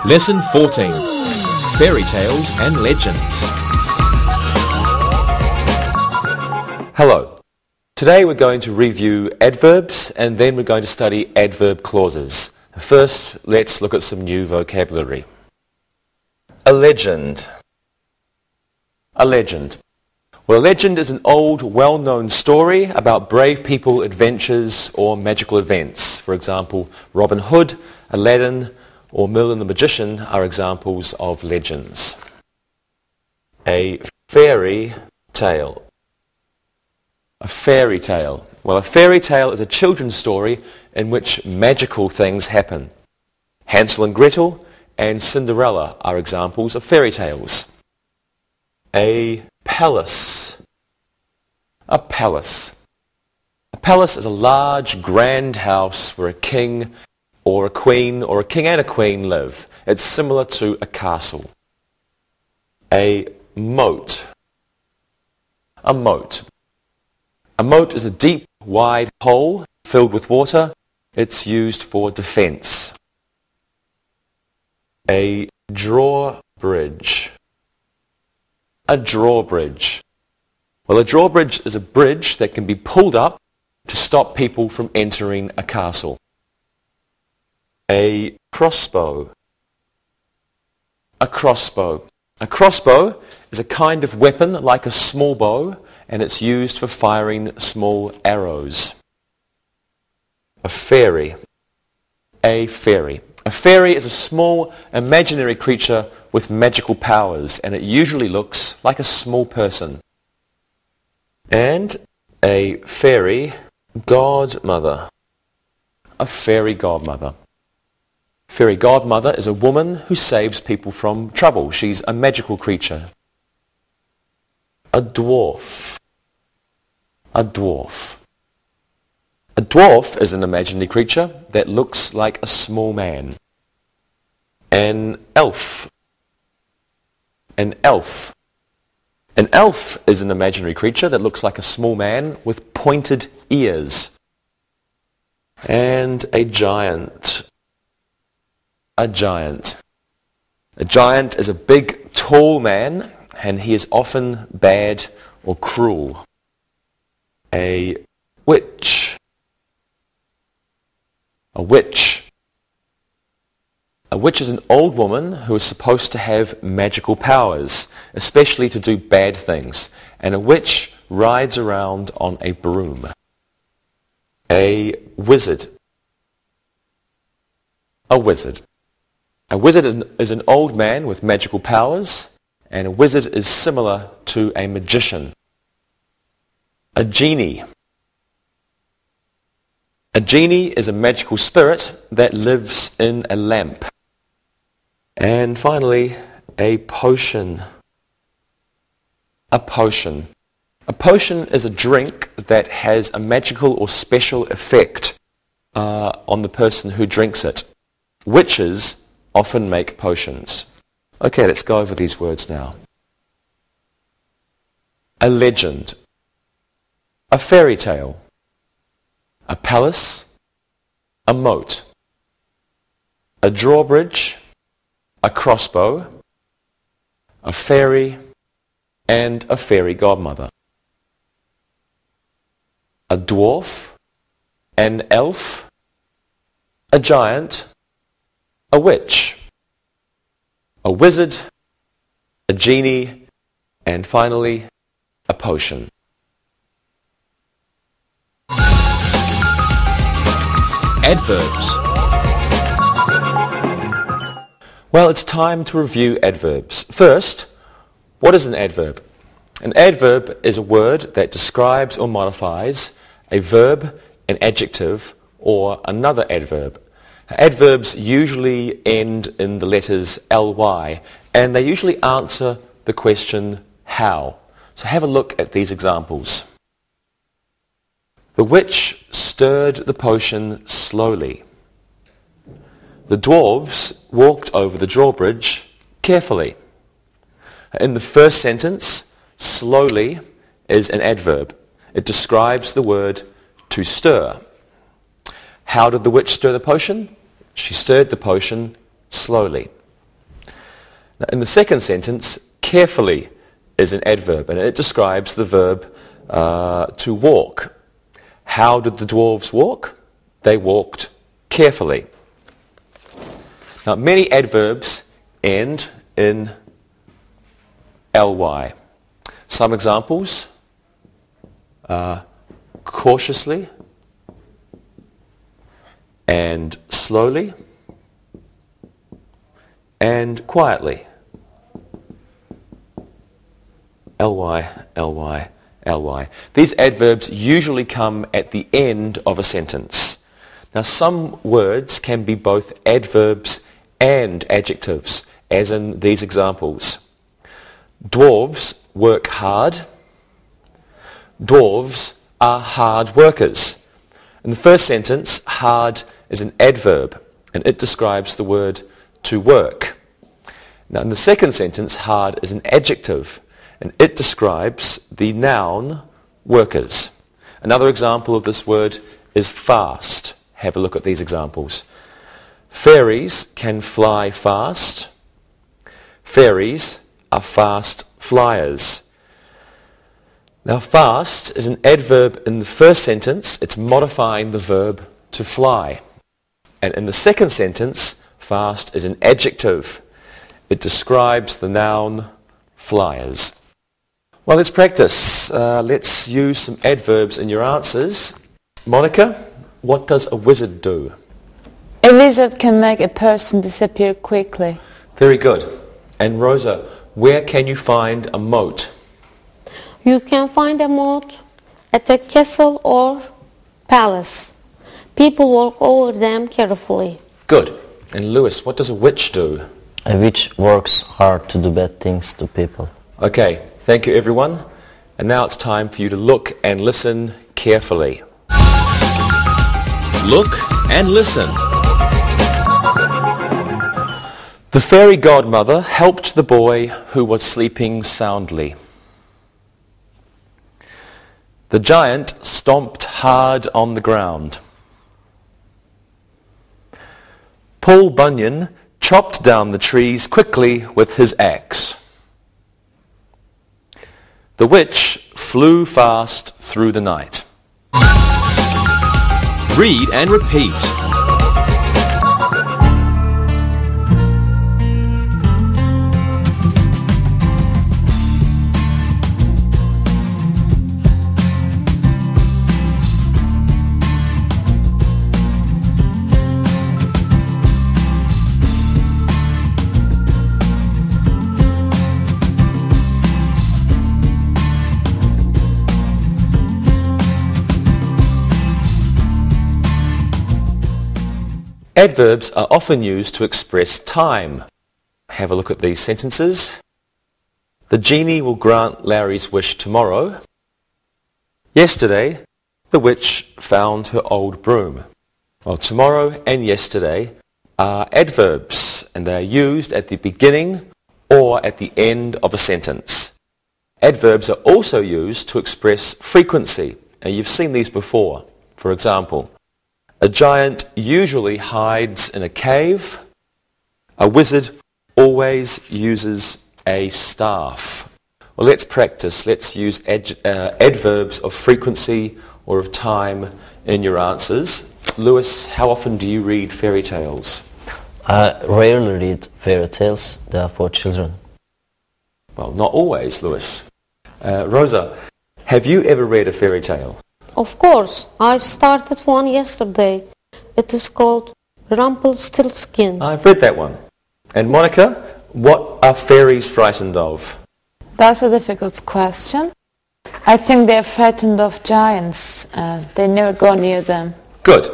Lesson 14. Fairy Tales and Legends. Hello. Today we're going to review adverbs and then we're going to study adverb clauses. First, let's look at some new vocabulary. A legend. A legend. Well, a legend is an old, well-known story about brave people, adventures, or magical events. For example, Robin Hood, Aladdin, or Merlin the Magician are examples of legends. A fairy tale. A fairy tale. Well, a fairy tale is a children's story in which magical things happen. Hansel and Gretel and Cinderella are examples of fairy tales. A palace. A palace. A palace is a large, grand house where a king or a queen or a king and a queen live. It's similar to a castle. A moat. A moat. A moat is a deep, wide hole filled with water. It's used for defense. A drawbridge. A drawbridge. Well, a drawbridge is a bridge that can be pulled up to stop people from entering a castle. A crossbow. A crossbow. A crossbow is a kind of weapon like a small bow, and it's used for firing small arrows. A fairy. A fairy. A fairy is a small imaginary creature with magical powers, and it usually looks like a small person. And a fairy godmother. A fairy godmother. Fairy godmother is a woman who saves people from trouble. She's a magical creature. A dwarf. A dwarf. A dwarf is an imaginary creature that looks like a small man. An elf. An elf. An elf is an imaginary creature that looks like a small man with pointed ears. And a giant. A giant. A giant is a big, tall man, and he is often bad or cruel. A witch. A witch. A witch is an old woman who is supposed to have magical powers, especially to do bad things. And a witch rides around on a broom. A wizard. A wizard. A wizard is an old man with magical powers, and a wizard is similar to a magician. A genie. A genie is a magical spirit that lives in a lamp. And finally, a potion. A potion. A potion is a drink that has a magical or special effect on the person who drinks it. Witches often make potions. Okay, let's go over these words now. A legend. A fairy tale. A palace. A moat. A drawbridge. A crossbow. A fairy. And a fairy godmother. A dwarf. An elf. A giant. A witch, a wizard, a genie, and finally, a potion. Adverbs. Well, it's time to review adverbs. First, what is an adverb? An adverb is a word that describes or modifies a verb, an adjective, or another adverb. Adverbs usually end in the letters ly, and they usually answer the question how. So have a look at these examples. The witch stirred the potion slowly. The dwarves walked over the drawbridge carefully. In the first sentence, slowly is an adverb. It describes the word to stir. How did the witch stir the potion? She stirred the potion slowly. Now, in the second sentence, carefully is an adverb, and it describes the verb to walk. How did the dwarves walk? They walked carefully. Now, many adverbs end in ly. Some examples are cautiously and slowly and quietly. ly, ly, ly. These adverbs usually come at the end of a sentence. Now, some words can be both adverbs and adjectives, as in these examples. Dwarves work hard. Dwarves are hard workers. In the first sentence, hard is an adverb, and it describes the word to work. Now, in the second sentence, hard is an adjective, and it describes the noun workers. Another example of this word is fast. Have a look at these examples. Fairies can fly fast. Fairies are fast flyers. Now, fast is an adverb in the first sentence. It's modifying the verb to fly. And in the second sentence, fast is an adjective. It describes the noun flyers. Well, let's practice. Let's use some adverbs in your answers. Monica, what does a wizard do? A wizard can make a person disappear quickly. Very good. And Rosa, where can you find a moat? You can find a moat at a castle or palace. People walk over them carefully. Good. And Lewis, what does a witch do? A witch works hard to do bad things to people. Okay, thank you everyone. And now it's time for you to look and listen carefully. Look and listen. The fairy godmother helped the boy who was sleeping soundly. The giant stomped hard on the ground. Paul Bunyan chopped down the trees quickly with his axe. The witch flew fast through the night. Read and repeat. Adverbs are often used to express time. Have a look at these sentences. The genie will grant Larry's wish tomorrow. Yesterday, the witch found her old broom. Well, tomorrow and yesterday are adverbs, and they are used at the beginning or at the end of a sentence. Adverbs are also used to express frequency. Now, you've seen these before. For example, a giant usually hides in a cave. A wizard always uses a staff. Well, let's practice. Let's use adverbs of frequency or of time in your answers. Lewis, how often do you read fairy tales? I rarely read fairy tales. They are for children. Well, not always, Lewis. Rosa, have you ever read a fairy tale? Of course, I started one yesterday. It is called Rumpelstiltskin. I've read that one. And Monica, what are fairies frightened of? That's a difficult question. I think they're frightened of giants. They never go near them. Good.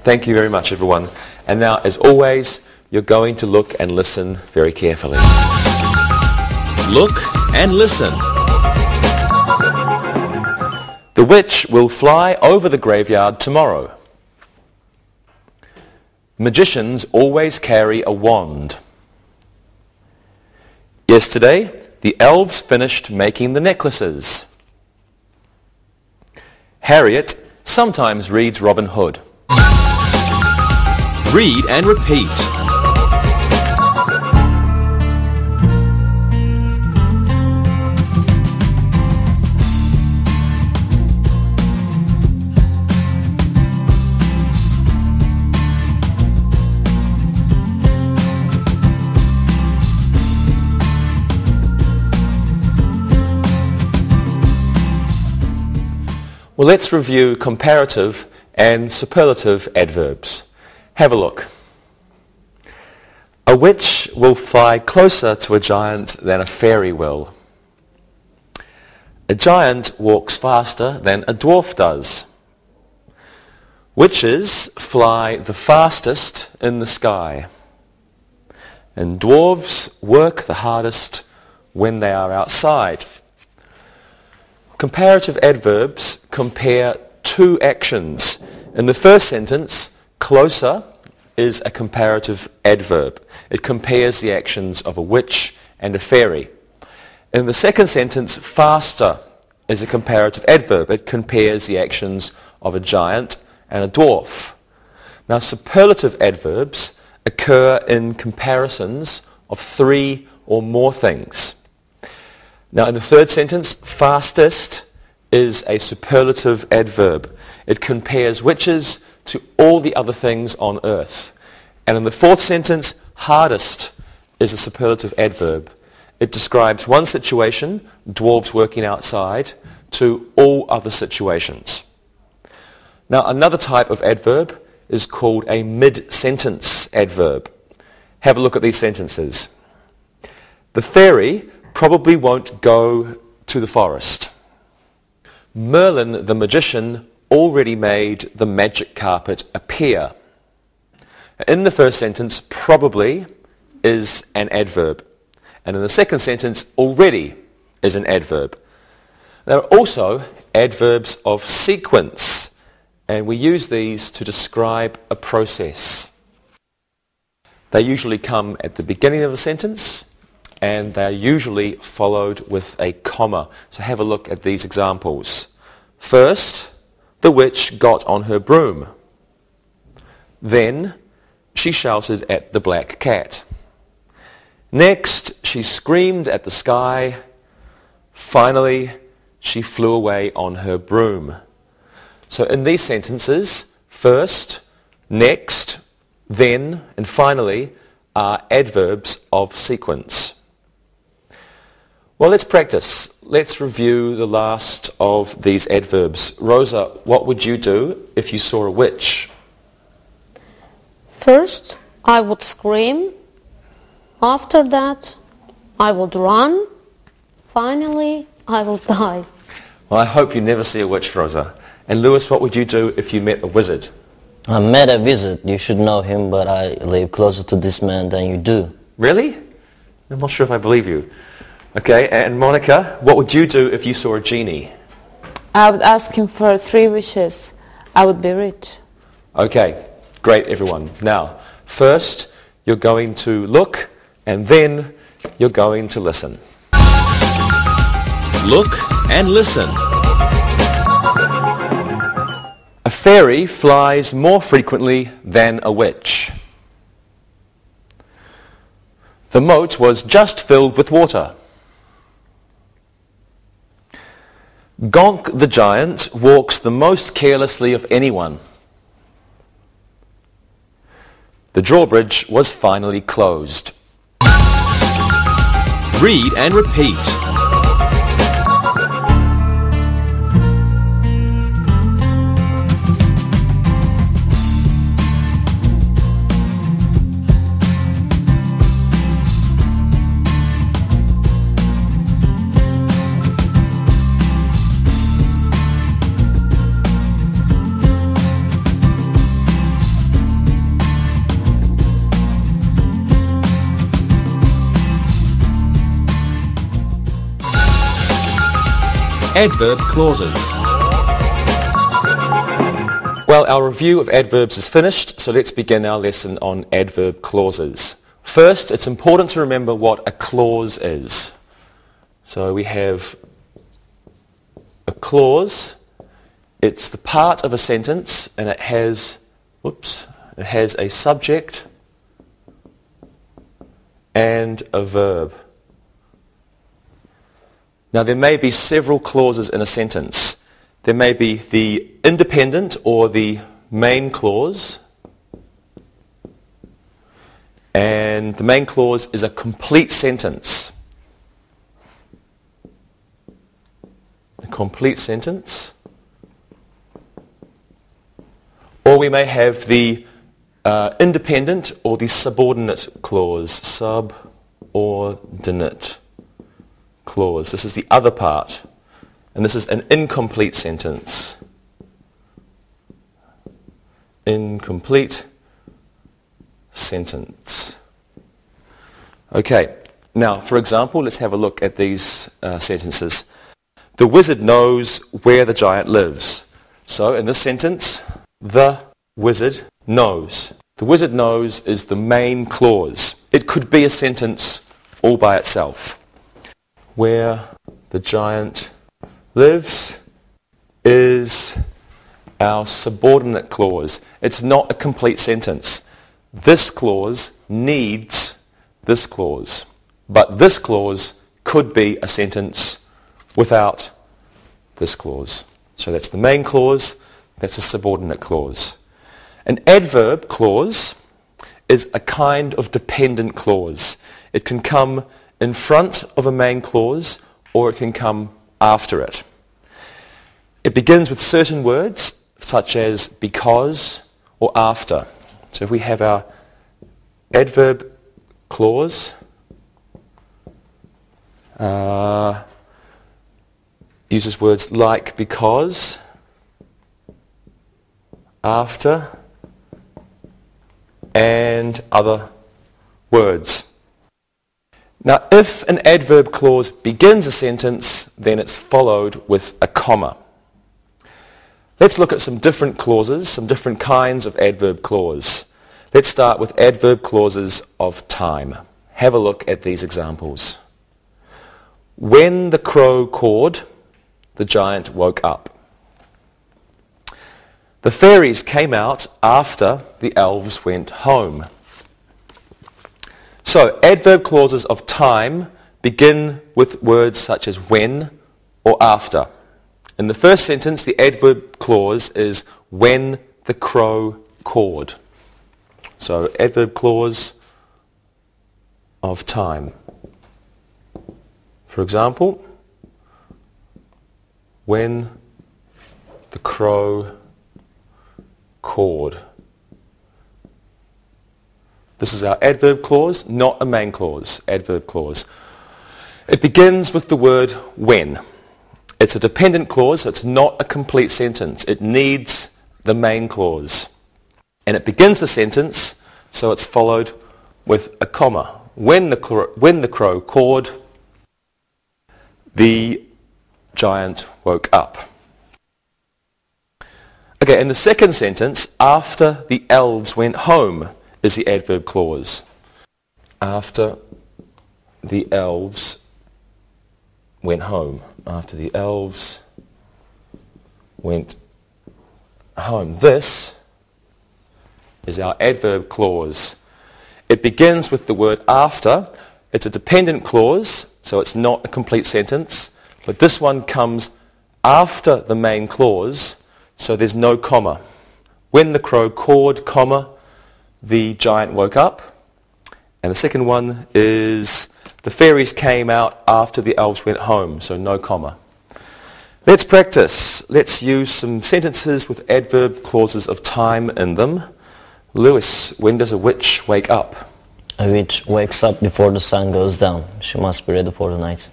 Thank you very much, everyone. And now, as always, you're going to look and listen very carefully. Look and listen. The witch will fly over the graveyard tomorrow. Magicians always carry a wand. Yesterday, the elves finished making the necklaces. Harriet sometimes reads Robin Hood. Read and repeat. Well, let's review comparative and superlative adverbs. Have a look. A witch will fly closer to a giant than a fairy will. A giant walks faster than a dwarf does. Witches fly the fastest in the sky. And dwarves work the hardest when they are outside. Comparative adverbs compare two actions. In the first sentence, closer is a comparative adverb. It compares the actions of a witch and a fairy. In the second sentence, faster is a comparative adverb. It compares the actions of a giant and a dwarf. Now, superlative adverbs occur in comparisons of three or more things. Now, in the third sentence, fastest is a superlative adverb. It compares witches to all the other things on earth. And in the fourth sentence, hardest is a superlative adverb. It describes one situation, dwarves working outside, to all other situations. Now, another type of adverb is called a mid-sentence adverb. Have a look at these sentences. The fairy probably won't go to the forest. Merlin the magician already made the magic carpet appear. In the first sentence, probably is an adverb. And in the second sentence, already is an adverb. There are also adverbs of sequence, and we use these to describe a process. They usually come at the beginning of a sentence, and they are usually followed with a comma. So have a look at these examples. First, the witch got on her broom. Then, she shouted at the black cat. Next, she screamed at the sky. Finally, she flew away on her broom. So in these sentences, first, next, then, and finally are adverbs of sequence. Well, let's practice. Let's review the last of these adverbs. Rosa, what would you do if you saw a witch? First, I would scream. After that, I would run. Finally, I will die. Well, I hope you never see a witch, Rosa. And Lewis, what would you do if you met a wizard? I met a wizard. You should know him, but I live closer to this man than you do. Really? I'm not sure if I believe you. Okay, and Monica, what would you do if you saw a genie? I would ask him for 3 wishes. I would be rich. Okay, great everyone. Now, first you're going to look and then you're going to listen. Look and listen. A fairy flies more frequently than a witch. The moat was just filled with water. Gonk the giant walks the most carelessly of anyone. The drawbridge was finally closed. Read and repeat. Adverb clauses. Well, our review of adverbs is finished, so let's begin our lesson on adverb clauses. First, it's important to remember what a clause is. So we have a clause. It's the part of a sentence, and it has a subject and a verb. Now, there may be several clauses in a sentence. There may be the independent or the main clause. And the main clause is a complete sentence. A complete sentence. Or we may have the independent or the subordinate clause. Subordinate clause. This is the other part. And this is an incomplete sentence. Incomplete sentence. Okay, now for example, let's have a look at these sentences. The wizard knows where the giant lives. So in this sentence, the wizard knows. The wizard knows is the main clause. It could be a sentence all by itself. Where the giant lives is our subordinate clause. It's not a complete sentence. This clause needs this clause. But this clause could be a sentence without this clause. So that's the main clause, that's a subordinate clause. An adverb clause is a kind of dependent clause. It can come in front of a main clause or it can come after it. It begins with certain words such as because or after. So if we have our adverb clause, uses words like because, after, and other words. Now, if an adverb clause begins a sentence, then it's followed with a comma. Let's look at some different clauses, some different kinds of adverb clause. Let's start with adverb clauses of time. Have a look at these examples. When the crow cawed, the giant woke up. The fairies came out after the elves went home. So, adverb clauses of time begin with words such as when or after. In the first sentence, the adverb clause is when the crow cawed. So, adverb clause of time. For example, when the crow cawed. This is our adverb clause, not a main clause, adverb clause. It begins with the word when. It's a dependent clause, so it's not a complete sentence. It needs the main clause. And it begins the sentence, so it's followed with a comma. When the crow cawed, the giant woke up. Okay, in the second sentence, after the elves went home is the adverb clause. After the elves went home. After the elves went home. This is our adverb clause. It begins with the word after. It's a dependent clause, so it's not a complete sentence. But this one comes after the main clause, so there's no comma. When the crow cawed, comma, the giant woke up. And the second one is the fairies came out after the elves went home, so no comma. Let's practice. Let's use some sentences with adverb clauses of time in them. Lewis, when does a witch wake up? A witch wakes up before the sun goes down. She must be ready for the night.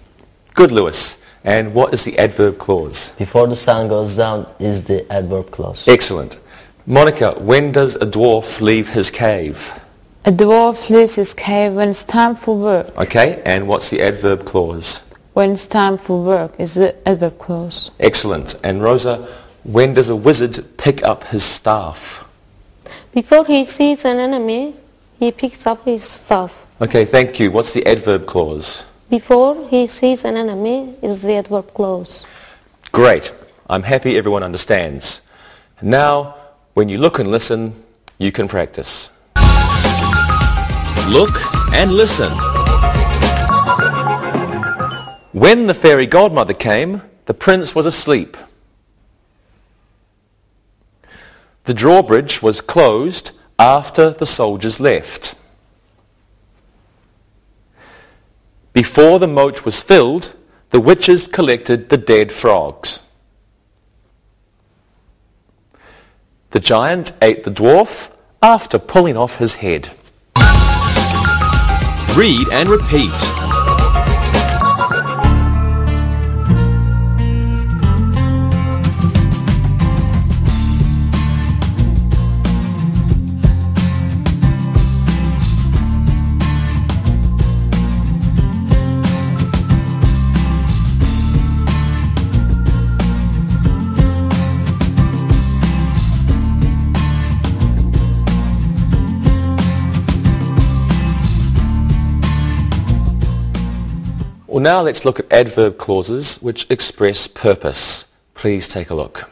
Good, Lewis. And what is the adverb clause? Before the sun goes down is the adverb clause. Excellent. Monica, when does a dwarf leave his cave? A dwarf leaves his cave when it's time for work. Okay, and what's the adverb clause? When it's time for work is the adverb clause. Excellent. And Rosa, when does a wizard pick up his staff? Before he sees an enemy, he picks up his staff. Okay, thank you. What's the adverb clause? Before he sees an enemy is the adverb clause. Great. I'm happy everyone understands. Now, when you look and listen, you can practice. Look and listen. When the fairy godmother came, the prince was asleep. The drawbridge was closed after the soldiers left. Before the moat was filled, the witches collected the dead frogs. The giant ate the dwarf after pulling off his head. Read and repeat. Well, now let's look at adverb clauses which express purpose. Please take a look.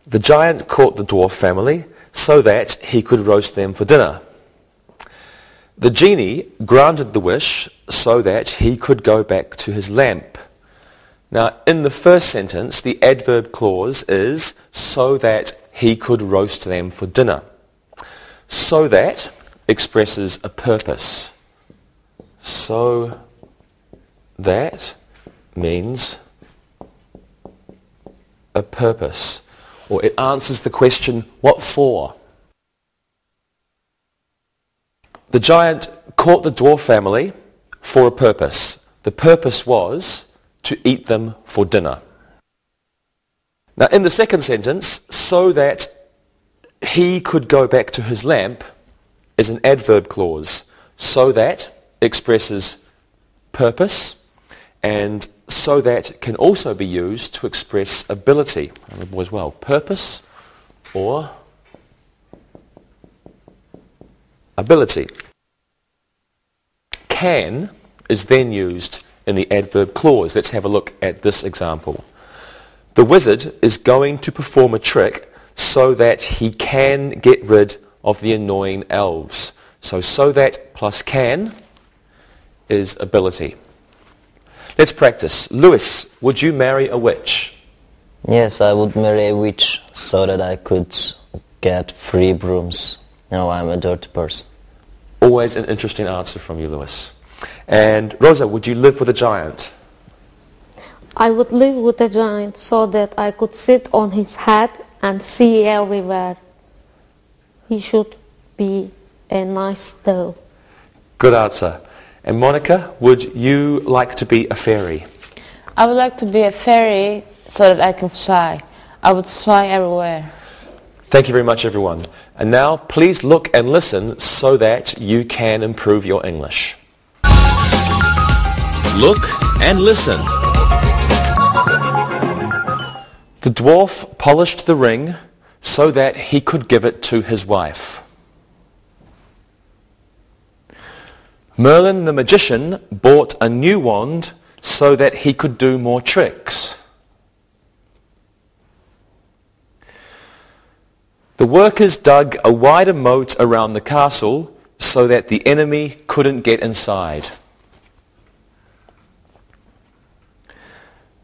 The giant caught the dwarf family so that he could roast them for dinner. The genie granted the wish so that he could go back to his lamp. Now, in the first sentence, the adverb clause is so that he could roast them for dinner. So that expresses a purpose. So that means a purpose, or it answers the question, what for? The giant caught the dwarf family for a purpose. The purpose was to eat them for dinner. Now in the second sentence, so that he could go back to his lamp is an adverb clause. So that expresses purpose, and so that can also be used to express ability as well. Purpose or ability. Can is then used in the adverb clause. Let's have a look at this example. The wizard is going to perform a trick so that he can get rid of the annoying elves. So that plus can is ability. Let's practice. Lewis, would you marry a witch? Yes, I would marry a witch so that I could get free brooms. No, I'm a dirty person. Always an interesting answer from you, Lewis. And Rosa, would you live with a giant? I would live with a giant so that I could sit on his head and see everywhere. He should be a nice doll. Good answer. And Monica, would you like to be a fairy? I would like to be a fairy so that I can fly. I would fly everywhere. Thank you very much, everyone. And now, please look and listen so that you can improve your English. Look and listen. The dwarf polished the ring so that he could give it to his wife. Merlin the magician bought a new wand so that he could do more tricks. The workers dug a wider moat around the castle so that the enemy couldn't get inside.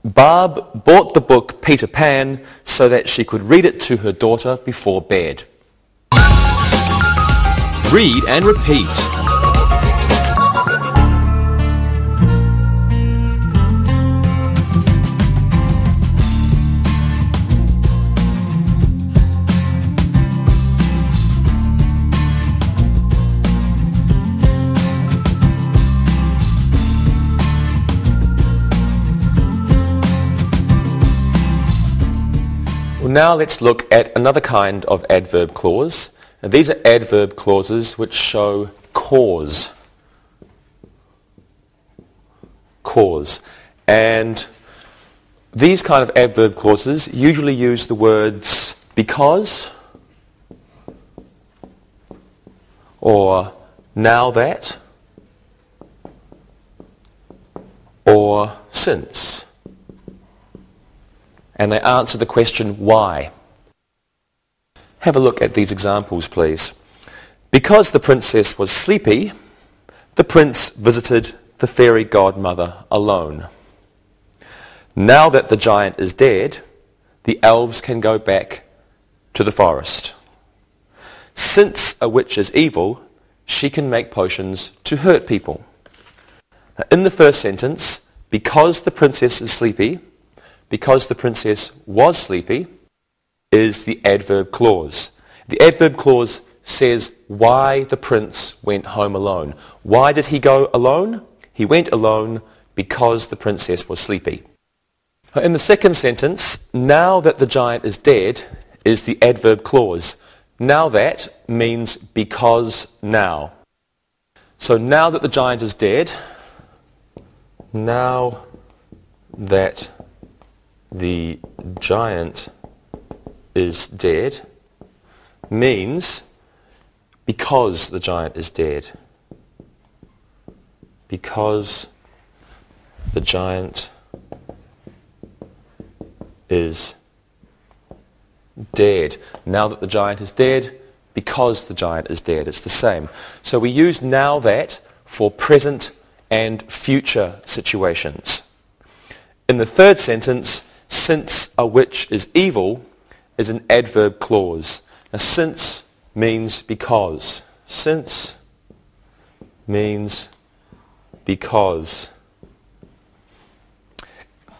Barb bought the book Peter Pan so that she could read it to her daughter before bed. Read and repeat. Now let's look at another kind of adverb clause. Now, these are adverb clauses which show cause. Cause. And these kind of adverb clauses usually use the words because, or now that, or since. And they answer the question, why? Have a look at these examples, please. Because the princess was sleepy, the prince visited the fairy godmother alone. Now that the giant is dead, the elves can go back to the forest. Since a witch is evil, she can make potions to hurt people. Now, in the first sentence, because the princess is sleepy, because the princess was sleepy, is the adverb clause. The adverb clause says why the prince went home alone. Why did he go alone? He went alone because the princess was sleepy. In the second sentence, now that the giant is dead is the adverb clause. Now that means because now. So now that the giant is dead, now that the giant is dead means because the giant is dead. Because the giant is dead. Now that the giant is dead, because the giant is dead. It's the same. So we use now that for present and future situations. In the third sentence, since a witch is evil is an adverb clause. Now since means because. Since means because.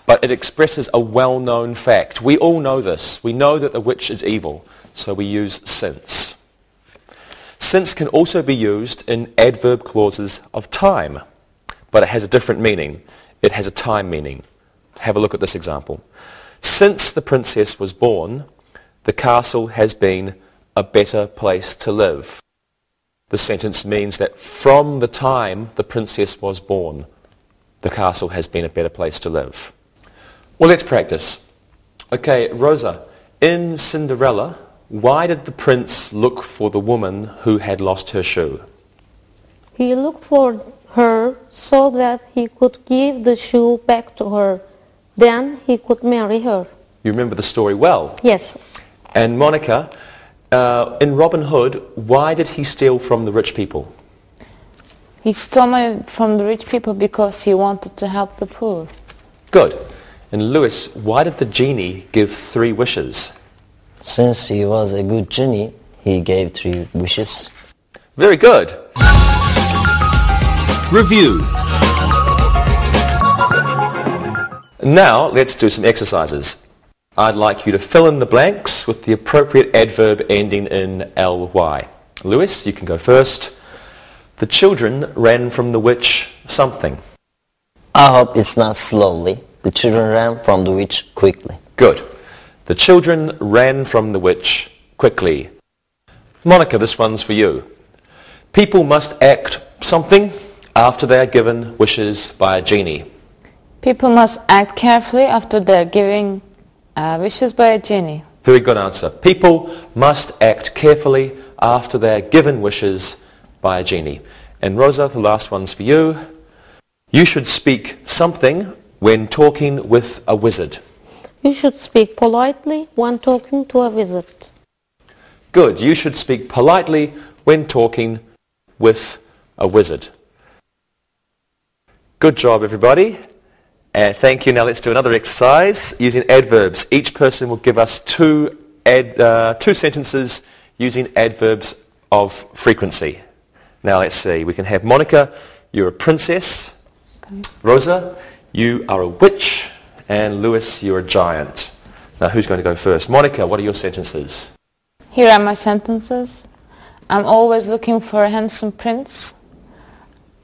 But it expresses a well-known fact. We all know this. We know that the witch is evil, so we use since. Since can also be used in adverb clauses of time, but it has a different meaning. It has a time meaning. Have a look at this example. Since the princess was born, the castle has been a better place to live. The sentence means that from the time the princess was born, the castle has been a better place to live. Well, let's practice. Okay, Rosa, in Cinderella, why did the prince look for the woman who had lost her shoe? He looked for her so that he could give the shoe back to her. Then he could marry her. You remember the story well. Yes. And Monica, in Robin Hood, why did he steal from the rich people? He stole money from the rich people because he wanted to help the poor. Good. And Lewis, why did the genie give 3 wishes? Since he was a good genie, he gave 3 wishes. Very good. Review. Now let's do some exercises. I'd like you to fill in the blanks with the appropriate adverb ending in ly. Lewis, you can go first. The children ran from the witch something. I hope it's not slowly. The children ran from the witch quickly. Good. The children ran from the witch quickly. Monica, this one's for you. People must act something after they are given wishes by a genie. People must act carefully after they're giving wishes by a genie. Very good answer. People must act carefully after they are given wishes by a genie. And Rosa, the last one's for you. You should speak something when talking with a wizard. You should speak politely when talking to a wizard. Good. You should speak politely when talking with a wizard. Good job, everybody. And thank you. Now let's do another exercise using adverbs. Each person will give us two sentences using adverbs of frequency. Now let's see. We can have Monica, you're a princess. Okay. Rosa, you are a witch. And Lewis, you're a giant. Now who's going to go first? Monica, what are your sentences? Here are my sentences. I'm always looking for a handsome prince.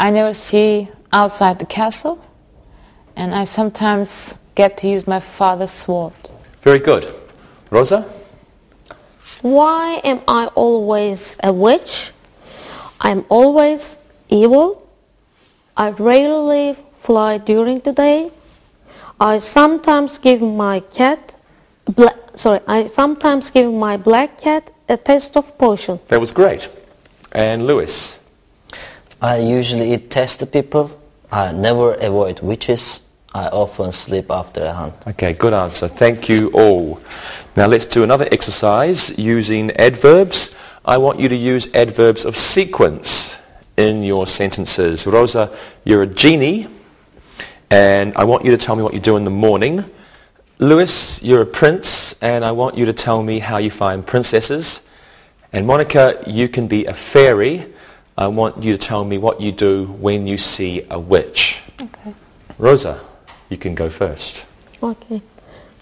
I never see outside the castle. And I sometimes get to use my father's sword. Very good. Rosa? Why am I always a witch? I'm always evil. I rarely fly during the day. I sometimes give my black cat a taste of poison. That was great. And Lewis? I usually eat tasty people. I never avoid witches. I often sleep after a hunt. Okay, good answer. Thank you all. Now let's do another exercise using adverbs. I want you to use adverbs of sequence in your sentences. Rosa, you're a genie, and I want you to tell me what you do in the morning. Lewis, you're a prince, and I want you to tell me how you find princesses. And Monica, you can be a fairy. I want you to tell me what you do when you see a witch. Okay. Rosa, you can go first. Okay.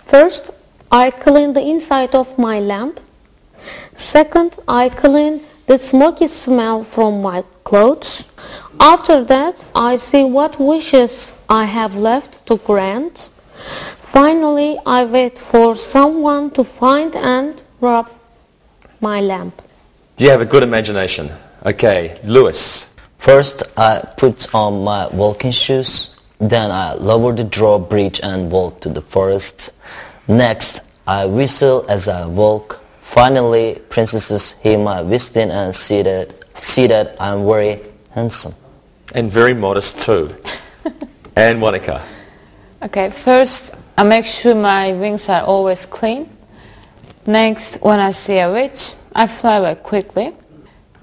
First, I clean the inside of my lamp. Second, I clean the smoky smell from my clothes. After that, I see what wishes I have left to grant. Finally, I wait for someone to find and rub my lamp. Do you have a good imagination? Okay, Lewis. First, I put on my walking shoes. Then I lower the drawbridge and walk to the forest. Next, I whistle as I walk. Finally, princesses hear my whistling and see that I'm very handsome. And very modest too. And Monica. Okay, first I make sure my wings are always clean. Next, when I see a witch, I fly away quickly.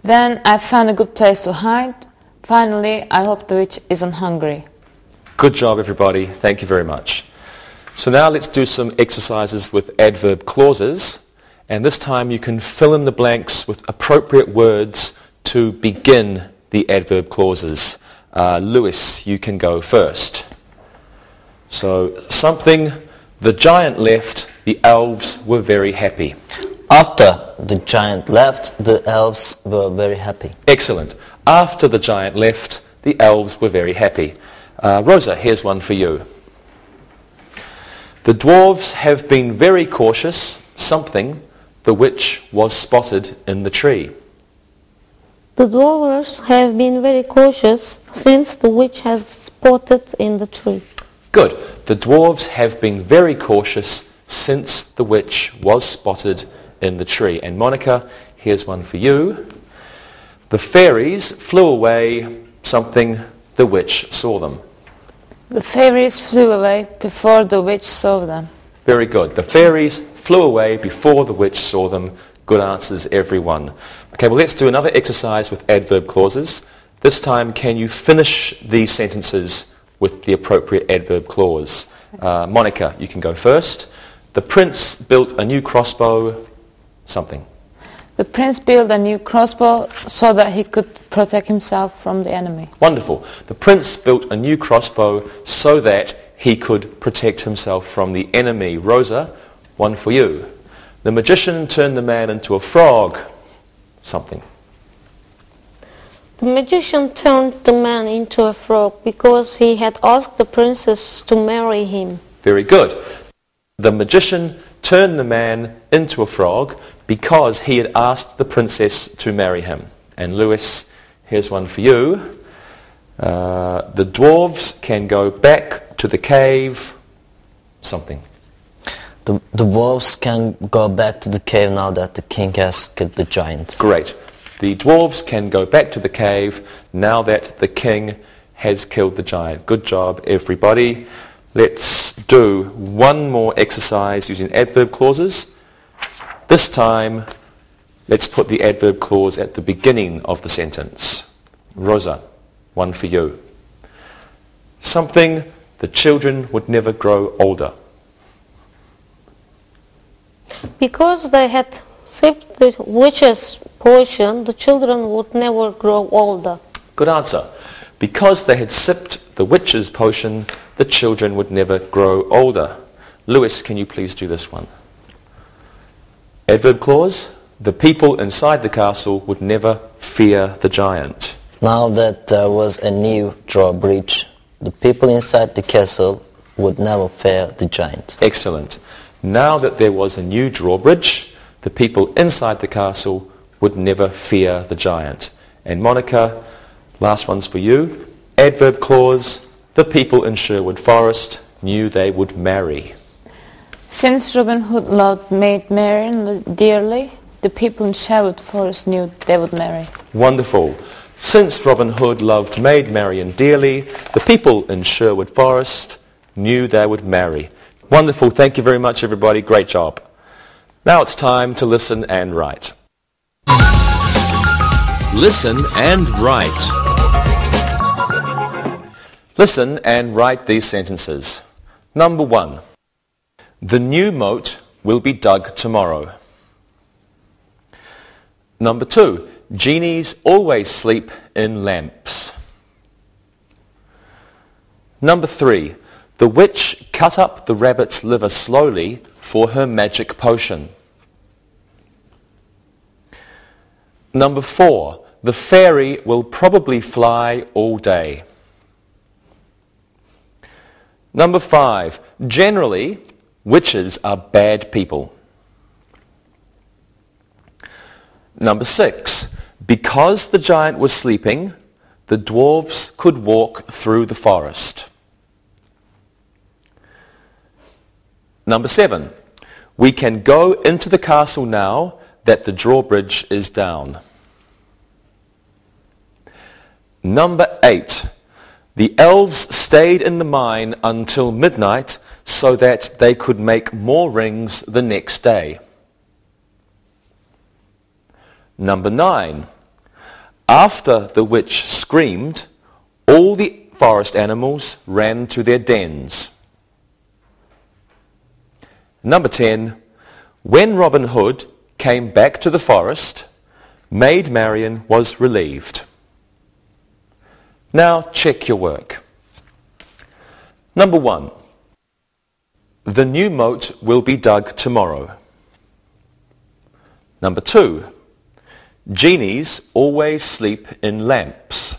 Then I find a good place to hide. Finally, I hope the witch isn't hungry. Good job, everybody. Thank you very much. So now let's do some exercises with adverb clauses. And this time you can fill in the blanks with appropriate words to begin the adverb clauses. Lewis, you can go first. So something, the giant left, the elves were very happy. After the giant left, the elves were very happy. Excellent. After the giant left, the elves were very happy. Rosa, here's one for you. The dwarves have been very cautious. Something, the witch was spotted in the tree. The dwarves have been very cautious since the witch has spotted in the tree. Good. The dwarves have been very cautious since the witch was spotted in the tree. And Monica, here's one for you. The fairies flew away. Something, the witch saw them. The fairies flew away before the witch saw them. Very good. The fairies flew away before the witch saw them. Good answers, everyone. Okay, well, let's do another exercise with adverb clauses. This time, can you finish these sentences with the appropriate adverb clause? Monica, you can go first. The prince built a new crossbow. Something. The prince built a new crossbow so that he could protect himself from the enemy. Wonderful. The prince built a new crossbow so that he could protect himself from the enemy. Rosa, one for you. The magician turned the man into a frog. Something. The magician turned the man into a frog because he had asked the princess to marry him. Very good. The magician turned the man into a frog because he had asked the princess to marry him. And Lewis, here's one for you. The dwarves can go back to the cave. Something. The dwarves can go back to the cave now that the king has killed the giant. Great. The dwarves can go back to the cave now that the king has killed the giant. Good job, everybody. Let's do one more exercise using adverb clauses. This time, let's put the adverb clause at the beginning of the sentence. Rosa, one for you. Something, the children would never grow older. Because they had sipped the witch's potion, the children would never grow older. Good answer. Because they had sipped the witch's potion, the children would never grow older. Lewis, can you please do this one? Adverb clause, the people inside the castle would never fear the giant. Now that there was a new drawbridge, the people inside the castle would never fear the giant. Excellent. Now that there was a new drawbridge, the people inside the castle would never fear the giant. And Monica, last one's for you. Adverb clause, the people in Sherwood Forest knew they would marry. Since Robin Hood loved Maid Marian dearly, the people in Sherwood Forest knew they would marry. Wonderful. Since Robin Hood loved Maid Marian dearly, the people in Sherwood Forest knew they would marry. Wonderful. Thank you very much, everybody. Great job. Now it's time to listen and write. Listen and write. Listen and write these sentences. Number 1. The new moat will be dug tomorrow. Number 2. Genies always sleep in lamps. Number 3. The witch cut up the rabbit's liver slowly for her magic potion. Number 4, the fairy will probably fly all day. Number 5, generally, witches are bad people. Number 6, because the giant was sleeping, the dwarves could walk through the forest. Number 7, we can go into the castle now that the drawbridge is down. Number 8, the elves stayed in the mine until midnight so that they could make more rings the next day. Number 9, after the witch screamed, all the forest animals ran to their dens. Number 10, when Robin Hood came back to the forest, Maid Marian was relieved. Now check your work. Number 1, the new moat will be dug tomorrow. Number 2, genies always sleep in lamps.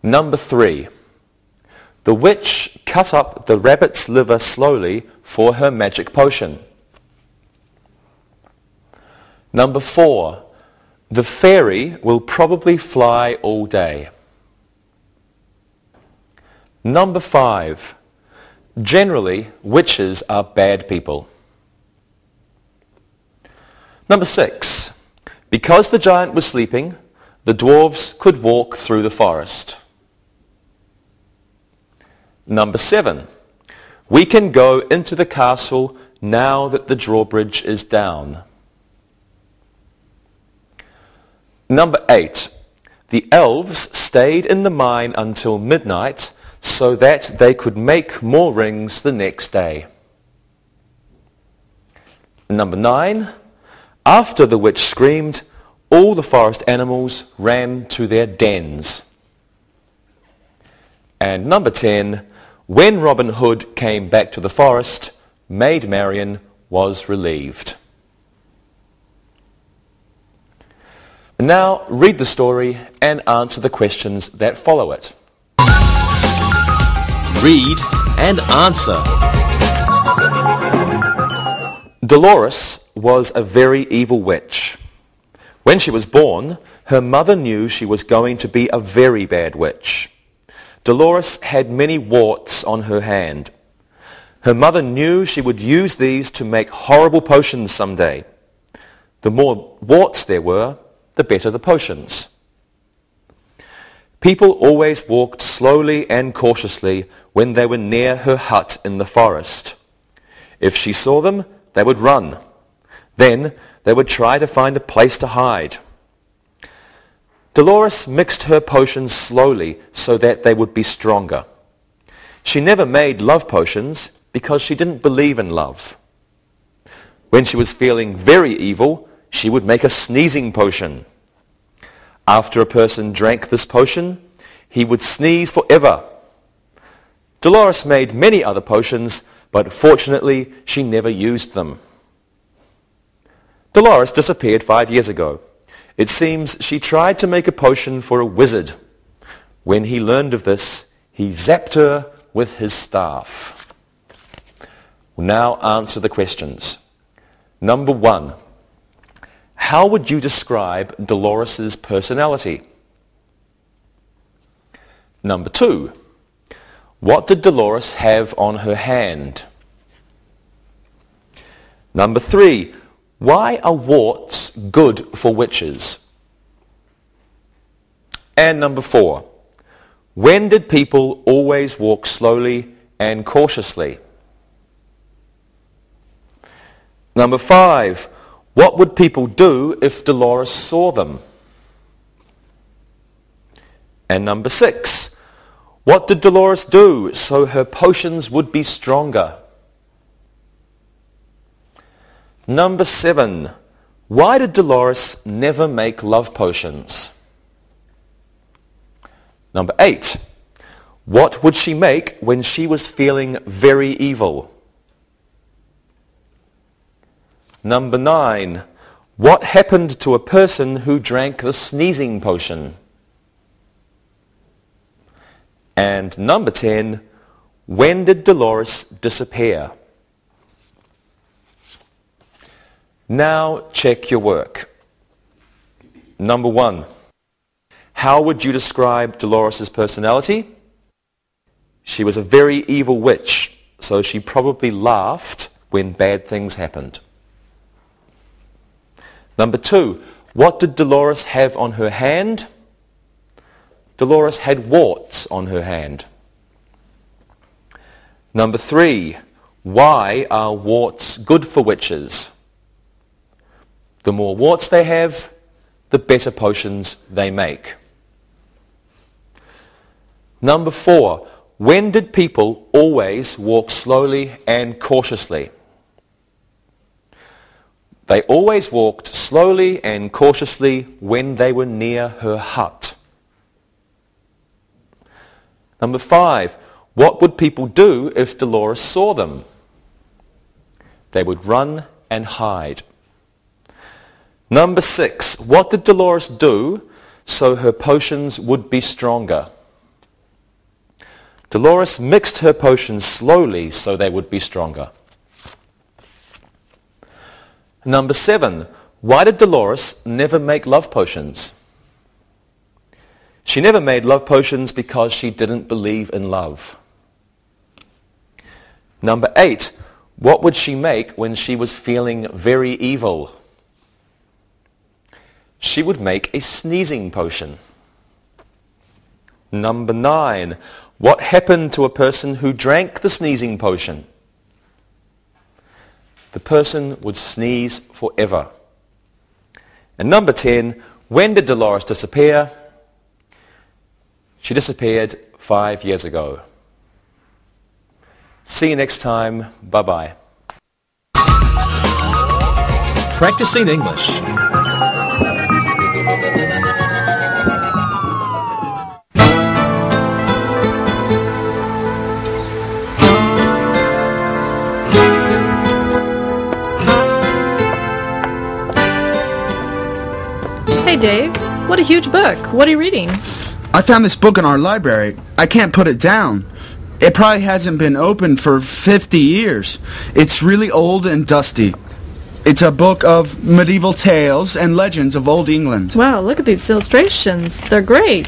Number 3, the witch cut up the rabbit's liver slowly for her magic potion. Number 4, the fairy will probably fly all day. Number 5, generally witches are bad people. Number 6, because the giant was sleeping, the dwarves could walk through the forest. Number 7, we can go into the castle now that the drawbridge is down. Number 8, the elves stayed in the mine until midnight so that they could make more rings the next day. Number 9, after the witch screamed, all the forest animals ran to their dens. And number 10, when Robin Hood came back to the forest, Maid Marian was relieved. Now read the story and answer the questions that follow it. Read and answer. Dolores was a very evil witch. When she was born, her mother knew she was going to be a very bad witch. Dolores had many warts on her hand. Her mother knew she would use these to make horrible potions someday. The more warts there were, the better the potions. People always walked slowly and cautiously when they were near her hut in the forest. If she saw them, they would run. Then they would try to find a place to hide. Dolores mixed her potions slowly so that they would be stronger. She never made love potions because she didn't believe in love. When she was feeling very evil, she would make a sneezing potion. After a person drank this potion, he would sneeze forever. Dolores made many other potions, but fortunately she never used them. Dolores disappeared 5 years ago. It seems she tried to make a potion for a wizard. When he learned of this, he zapped her with his staff. Now answer the questions. Number 1. How would you describe Dolores' personality? Number 2. What did Dolores have on her hand? Number 3. Why are warts good for witches? And number 4. When did people always walk slowly and cautiously? Number 5. What would people do if Dolores saw them? And number 6. What did Dolores do so her potions would be stronger? Number 7. Why did Dolores never make love potions? Number 8. What would she make when she was feeling very evil? Number 9. What happened to a person who drank the sneezing potion? And number 10. When did Dolores disappear? Now check your work. Number 1. How would you describe Dolores' personality? She was a very evil witch, so she probably laughed when bad things happened. Number 2. What did Dolores have on her hand? Dolores had warts on her hand. Number 3. Why are warts good for witches? The more warts they have, the better potions they make. Number 4. When did people always walk slowly and cautiously? They always walked slowly and cautiously when they were near her hut. Number 5. What would people do if Dolores saw them? They would run and hide. Number 6. What did Dolores do so her potions would be stronger? Dolores mixed her potions slowly so they would be stronger. Number 7. Why did Dolores never make love potions? She never made love potions because she didn't believe in love. Number 8. What would she make when she was feeling very evil? She would make a sneezing potion. Number 9. What happened to a person who drank the sneezing potion? The person would sneeze forever. And number 10. When did Dolores disappear? She disappeared 5 years ago. See you next time. Bye-bye. Practicing English. Hey Dave, what a huge book. What are you reading? I found this book in our library. I can't put it down. It probably hasn't been opened for 50 years. It's really old and dusty. It's a book of medieval tales and legends of old England. Wow, look at these illustrations. They're great.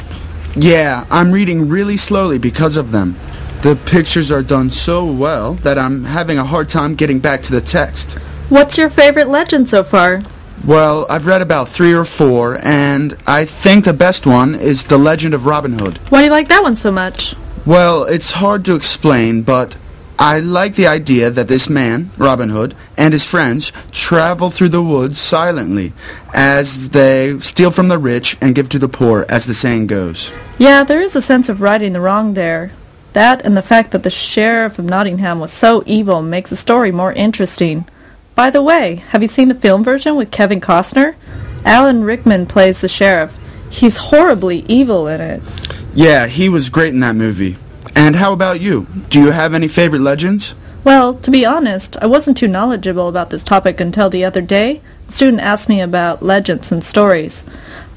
Yeah, I'm reading really slowly because of them. The pictures are done so well that I'm having a hard time getting back to the text. What's your favorite legend so far? Well, I've read about 3 or 4, and I think the best one is The Legend of Robin Hood. Why do you like that one so much? Well, it's hard to explain, but I like the idea that this man, Robin Hood, and his friends travel through the woods silently as they steal from the rich and give to the poor, as the saying goes. Yeah, there is a sense of righting the wrong there. That and the fact that the Sheriff of Nottingham was so evil makes the story more interesting. By the way, have you seen the film version with Kevin Costner? Alan Rickman plays the sheriff. He's horribly evil in it. Yeah, he was great in that movie. And how about you? Do you have any favorite legends? Well, to be honest, I wasn't too knowledgeable about this topic until the other day. The student asked me about legends and stories.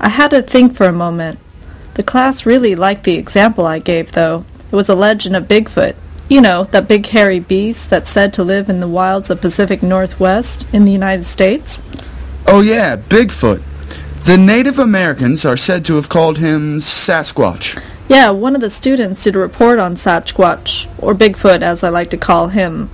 I had to think for a moment. The class really liked the example I gave, though. It was a legend of Bigfoot. You know, that big hairy beast that's said to live in the wilds of Pacific Northwest in the United States. Oh yeah, Bigfoot. The Native Americans are said to have called him Sasquatch. Yeah, one of the students did a report on Sasquatch, or Bigfoot as I like to call him.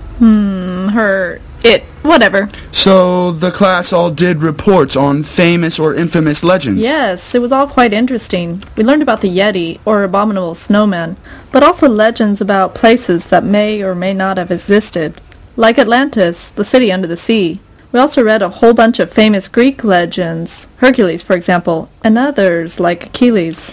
Whatever. So the class all did reports on famous or infamous legends? Yes, it was all quite interesting. We learned about the Yeti, or abominable snowman, but also legends about places that may or may not have existed, like Atlantis, the city under the sea. We also read a whole bunch of famous Greek legends, Hercules, for example, and others like Achilles.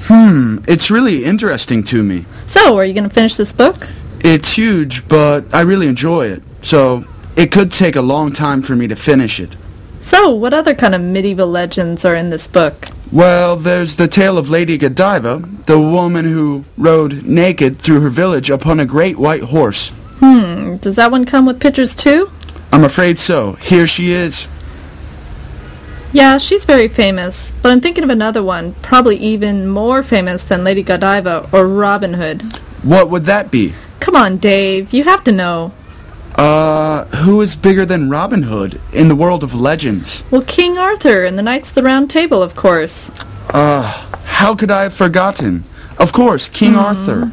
It's really interesting to me. So, are you going to finish this book? It's huge, but I really enjoy it, so it could take a long time for me to finish it. So, what other kind of medieval legends are in this book? Well, there's the tale of Lady Godiva, the woman who rode naked through her village upon a great white horse. Does that one come with pictures too? I'm afraid so. Here she is. Yeah, she's very famous, but I'm thinking of another one, probably even more famous than Lady Godiva or Robin Hood. What would that be? Come on, Dave, you have to know. Who is bigger than Robin Hood in the world of legends? Well, King Arthur and the Knights of the Round Table, of course. How could I have forgotten? Of course, King Arthur.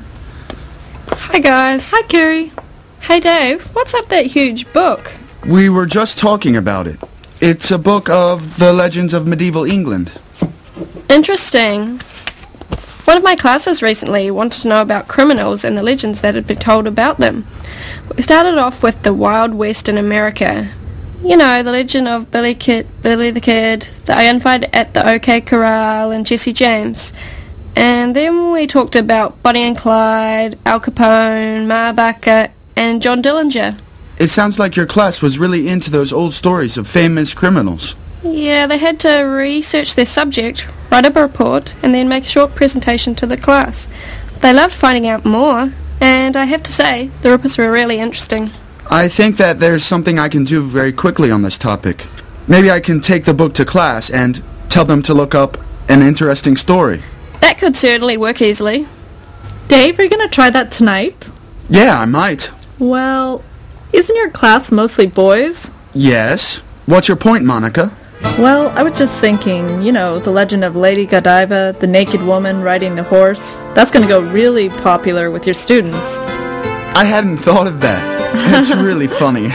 Hi guys. Hi, Carrie. Hey Dave, what's up that huge book? We were just talking about it. It's a book of the legends of medieval England. Interesting. One of my classes recently wanted to know about criminals and the legends that had been told about them. We started off with the Wild West in America. You know, the legend of Billy the Kid, the Iron Fight at the OK Corral, and Jesse James. And then we talked about Bonnie and Clyde, Al Capone, Ma Barker, and John Dillinger. It sounds like your class was really into those old stories of famous criminals. Yeah, they had to research their subject, write up a report, and then make a short presentation to the class. They loved finding out more, and I have to say, the reports were really interesting. I think that there's something I can do very quickly on this topic. Maybe I can take the book to class and tell them to look up an interesting story. That could certainly work easily. Dave, are you going to try that tonight? Yeah, I might. Well, isn't your class mostly boys? Yes. What's your point, Monica? Well, I was just thinking, you know, the legend of Lady Godiva, the naked woman riding the horse. That's going to go really popular with your students. I hadn't thought of that. It's really funny.